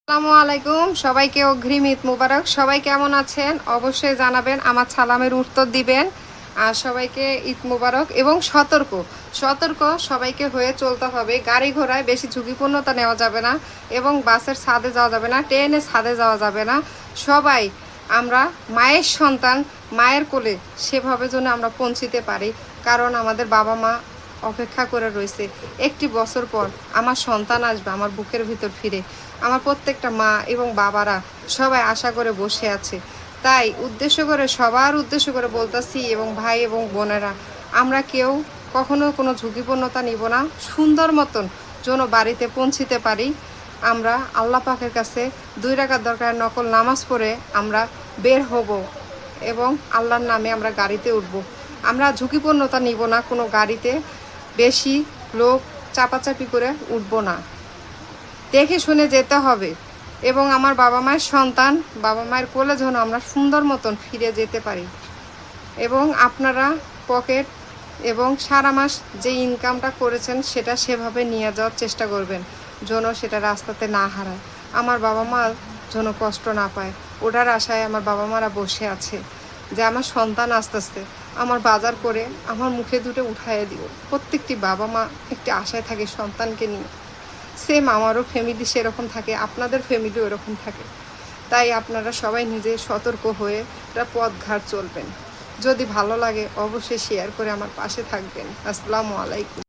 আসসালামু আলাইকুম, সবাইকে অগ্রিম ঈদ মুবারক। সবাই কেমন আছেন অবশ্যই জানাবেন, আমার সালামের উত্তর দিবেন। আর সবাইকে ঈদ মুবারক এবং সতর্ক সতর্ক সবাইকে হয়ে চলতে হবে। গাড়ি ঘোড়ায় বেশি ঝুঁকিপূর্ণতা নেওয়া যাবে না এবং বাসের ছাদে যাওয়া যাবে না, ট্রেনের ছাদে যাওয়া যাবে না। সবাই আমরা মায়ের সন্তান, মায়ের কোলে সেভাবে যেন আমরা পৌঁছিতে পারি, কারণ আমাদের বাবা মা অপেক্ষা করে রয়েছে। একটি বছর পর আমার সন্তান আসবে আমার বুকের ভিতর ফিরে। আমার প্রত্যেকটা মা এবং বাবারা সবাই আশা করে বসে আছে। তাই উদ্দেশ্য করে সবার উদ্দেশ্য করে বলতেছি, এবং ভাই এবং বোনেরা, আমরা কেউ কখনো কোনো ঝুঁকিপূর্ণতা নিব না। সুন্দর মতন যেন বাড়িতে পৌঁছিতে পারি। আমরা আল্লাহ পাকের কাছে 2 রাকাত দরকার নকল নামাজ পড়ে আমরা বের হব এবং আল্লাহর নামে আমরা গাড়িতে উঠব। আমরা ঝুঁকিপূর্ণতা নিব না, কোনো গাড়িতে বেশি লোক চাপাচাপি করে উঠব না। দেখে শুনে যেতে হবে এবং আমার বাবা মায়ের সন্তান, বাবা মায়ের কোলে যেন আমরা সুন্দর মতন ফিরে যেতে পারি। এবং আপনারা পকেট এবং সারা মাস যে ইনকামটা করেছেন সেটা সেভাবে নিয়ে যাওয়ার চেষ্টা করবেন, যেন সেটা রাস্তাতে না হারায়। আমার বাবা মা যেন কষ্ট না পায়, ওটার আশায় আমার বাবা মারা বসে আছে যে আমার সন্তান আস্তে আস্তে আমার বাজার করে আমার মুখে দুটো উঠাইয়ে দিও। প্রত্যেকটি বাবা মা একটি আশায় থাকে সন্তানকে নিয়ে। সেম আমারও ফ্যামিলি সেরকম থাকে, আপনাদের ফ্যামিলিও এরকম থাকে। তাই আপনারা সবাই নিজে সতর্ক হয়ে পথঘাট চলবেন। যদি ভালো লাগে অবশ্যই শেয়ার করে আমার পাশে থাকবেন। আসসালামু আলাইকুম।